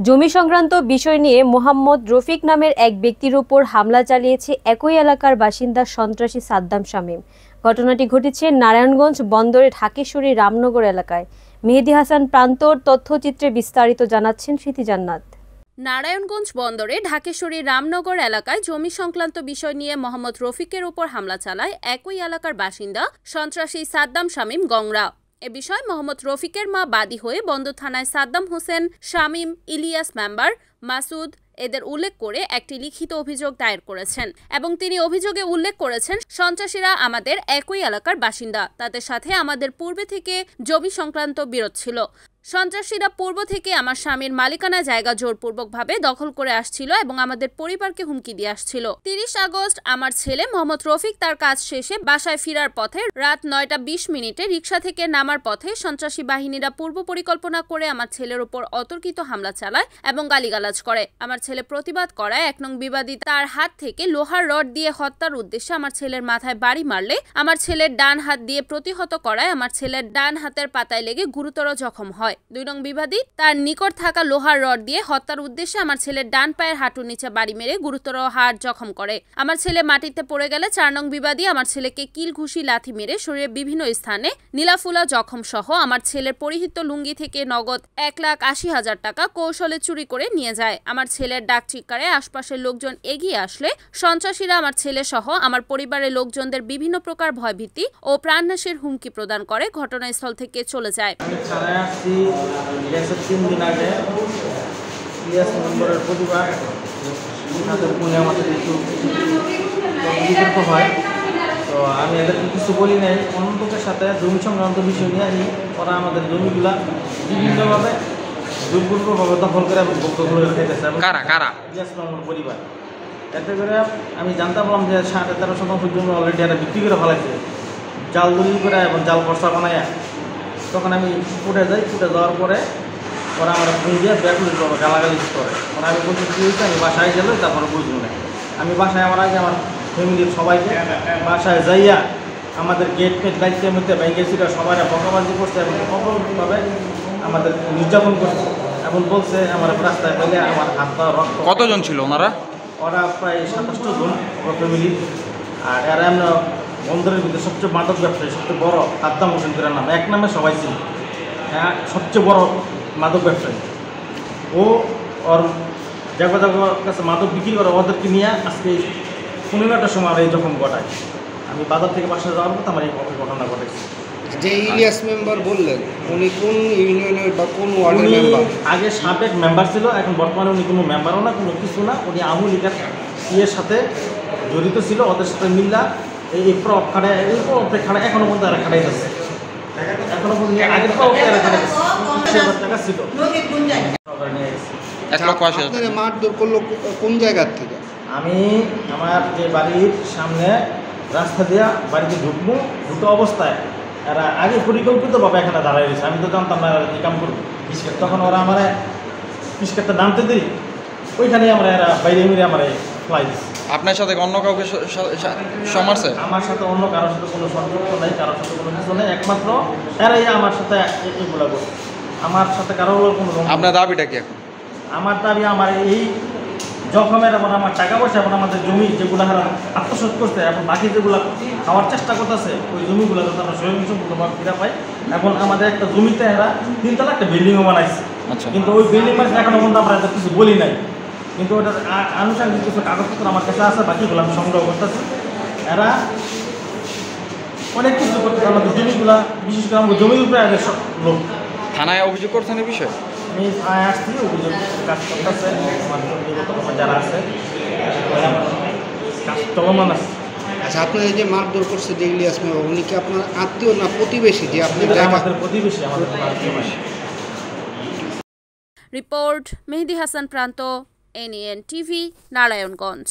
জমি সংক্রান্ত বিষয় নিয়ে মোহাম্মদ রফিক নামের এক ব্যক্তির উপর হামলা চালিয়েছে একই এলাকার বাসিন্দা সন্ত্রাসী সাদ্দাম শামীম। ঘটনাটি ঘটেছে নারায়ণগঞ্জ বন্দরের ঢাকেশ্বরী রামনগর এলাকায়। মেহেদী হাসান প্রান্তর তথ্যচিত্রে বিস্তারিত জানাচ্ছেন স্মৃতি জান্নাত। নারায়ণগঞ্জ বন্দরে ঢাকেশ্বরী রামনগর এলাকায় জমি সংক্রান্ত বিষয় নিয়ে মোহাম্মদ রফিকের উপর হামলা চালায় একই এলাকার বাসিন্দা সন্ত্রাসী সাদ্দাম শামীম গংরা। এ বিষয়ে মোহাম্মদ রফিকের মা বাদী হয়ে বন্দর থানায় সাদ্দাম হোসেন, শামীম, ইলিয়াস মেম্বার, মাসুদ এদের উল্লেখ করে একটি লিখিত অভিযোগ দায়ের করেছেন এবং তিনি অভিযোগে উল্লেখ করেছেন, সন্ত্রাসীরা আমাদের একই এলাকার বাসিন্দা, তাদের সাথে আমাদের পূর্বে থেকে জমি সংক্রান্ত বিরোধ ছিল। সন্ত্রাসীরা পূর্ব থেকে আমার স্বামীর মালিকানা জায়গা জোরপূর্বকভাবে দখল করে আসছিল এবং আমাদের পরিবারকে হুমকি দিয়ে আসছিল। 30 আগস্ট আমার ছেলে মোহাম্মদ রফিক তার কাজ শেষে বাসায় ফেরার পথে রাত 9:20 রিকশা থেকে নামার পথে সন্ত্রাসী বাহিনীরা পূর্ব পরিকল্পনা করে আমার ছেলের উপর অতর্কিত হামলা চালায় এবং গালিগালাজ করে। আমার ছেলে প্রতিবাদ করায় 1 নং বিবাদী তার হাত থেকে লোহার রড দিয়ে হত্যার উদ্দেশ্যে আমার ছেলের মাথায় বাড়ি মারলে আমার ছেলের ডান হাত দিয়ে প্রতিহত করায় আমার ছেলের ডান হাতের পাতায় লেগে গুরুতর জখম হয়। 2 নং বিবাদী তার নিকট থাকা লোহার রড দিয়ে হত্যার উদ্দেশ্যে আমার ছেলের ডান পায়ের হাঁটুর নিচে বাড়ি মেরে গুরুতর হাড় জখম করে। আমার ছেলে মাটিতে পড়ে গেলে 4 নং বিবাদী আমার ছেলেকে কিল ঘুষি লাথি মেরে শরীরের বিভিন্ন স্থানে নীলাফুলা জখম সহ আমার ছেলের পরিহিত লুঙ্গি থেকে নগদ 1,80,000 টাকা কৌশলে চুরি করে নিয়ে যায়। আমার ছেলের ডাক চিৎকারে আশপাশের লোকজন এগিয়ে আসলে সন্ত্রাসীরা আমার ছেলে সহ আমার পরিবারের লোকজনদের বিভিন্ন প্রকার ভয়ভীতি ও প্রাণনাশের হুমকি প্রদান করে ঘটনাস্থল থেকে চলে যায়। 3 দিন আগে ইলিয়াস মেম্বারের পরিবার তাদের মনে আমাদের একটু বিতর্ক হয়, তো আমি এদেরকে কিছু বলি নাই। অন্য লোকের সাথে জমি সংক্রান্ত বিষয় নিয়ে ওরা আমাদের জমিগুলা বিভিন্নভাবে দুর্বলভাবে দখল করে এবং ভোগ করে খেতেছে। ইলিয়াস মেম্বার পরিবার এতে করে আমি জানতে পারলাম যে 13.5% জমি অলরেডি এরা বিক্রি করে ফেলাইছে জাল দলিল করে এবং জাল খরচা বানায়। তখন আমি ফুটে যাই, ফুটে যাওয়ার পরে ওরা আমার ফোন দিয়ে ব্যাকুল গালাগালি করে। ওরা আমি বলছি কী হয়েছে, আমি বাসায় গেলে তারপরে বুঝবো না। আমি বাসায় আমার আগে আমার ফ্যামিলির সবাইকে বাসায় যাইয়া আমাদের গেট ফেট দায়িত্বের মধ্যে ব্যাংকের ছিল সবাই বকাবাজি করছে এবং সকলভাবে আমাদের নির্যাতন করছে এবং বলছে আমার রাস্তায় পেলে আমার হাত পা রক্ত। কতজন ছিল ওনারা? ওরা প্রায় 27 জন ফ্যামিলি। আর এরা আমরা বন্দরের ভিতরে সবচেয়ে মাদক ব্যবসায়ী, সবচেয়ে বড় সাদ্দাম হোসেন করে নাম, এক নামে সবাই ছিল। হ্যাঁ, সবচেয়ে বড় মাদক ব্যবসায়ী। ও ওর জায়গা কাছে মাদক বিক্রি করে ওদেরকে নিয়ে আজকে 15টার সময় আর এই যখন ঘটায়। আমি বাজার থেকে বাসায় যাওয়ার মতো আমার এই ঘটনা ঘটেছে। যে ইলিয়াস মেম্বার বললেন, উনি কোন ইউনিয়নের বা কোন ওয়ার্ডের মেম্বার? আগে সাবেক মেম্বার ছিল, এখন বর্তমানে উনি কোনো মেম্বারও না, কোনো কিছু না। উনি আওয়ামী লীগের ইয়ের সাথে জড়িত ছিল, ওদের সাথে মিল্লা এই খাড়ে এখনো পর্যন্ত এরা খাড়াই যাচ্ছে। এখনো পর্যন্ত আগের টাকা ছিল। মারধর করলো কোন জায়গার থেকে? আমি আমার যে বাড়ির সামনে রাস্তা দিয়ে বাড়িতে ঢুকো অবস্থায় এরা আগে পরিকল্পিতভাবে এখানে দাঁড়াই রয়েছে। আমি তো জানতাম না এরা কাম করবো। তখন ওরা আমার পিসকারটা নামতে দিই, ওইখানে আমরা এরা বাইরে মিলে আমার ফ্লাই দিচ্ছি। আপনার সাথে অন্য কাউকে সমারছে? আমার সাথে অন্য কারোর সাথে কোনো সংযুক্ত নেই, কারোর সাথে কোনো কিছু নেই। একমাত্র এরাই আমার সাথে এগুলো করছে। আমার সাথে কারোর কোনো। আপনার দাবিটা কি এখন? আমার দাবি আমার এই জখমের এবং আমার টাকা পয়সা এবং আমাদের জমি যেগুলো এরা আত্মসাৎ করছে এবং বাকি যেগুলো খাওয়ার চেষ্টা করতেছে, ওই জমিগুলো যাতে আমরা স্বয়ংসম্পূর্ণভাবে ফিরে পাই। এখন আমাদের একটা জমিতে এরা 3 তলা একটা বিল্ডিংও বানাইছে, কিন্তু ওই বিল্ডিং বানাইছে এখনো পর্যন্ত আমরা কিছু বলি নাই। কিন্তু ওটার আনুষঙ্গিক কিছু কাগজপত্র আমার কাছে আছে, বাকিগুলো আমি সংগ্রহ করতেছি। এরা অনেক কিছু করতেছে আমাদের জমিগুলা, বিশেষ করে আমাদের জমির উপরে এদের লোক। থানায় অভিযোগ করছেন এই বিষয়ে? আমি থানায় আসছি, অভিযোগ কাজ করতেছে আমার ব্যক্তিগত যারা আছে, কাজ চলমান আছে। আচ্ছা, আপনার এই যে মারধর করছে যে ইলিয়াস মেম্বার, উনি কি আপনার আত্মীয় না প্রতিবেশী? যে আপনি আমাদের প্রতিবেশী, আমাদের প্রতিবেশী। রিপোর্ট মেহেদী হাসান প্রান্ত, NAN TV, নারায়ণগঞ্জ।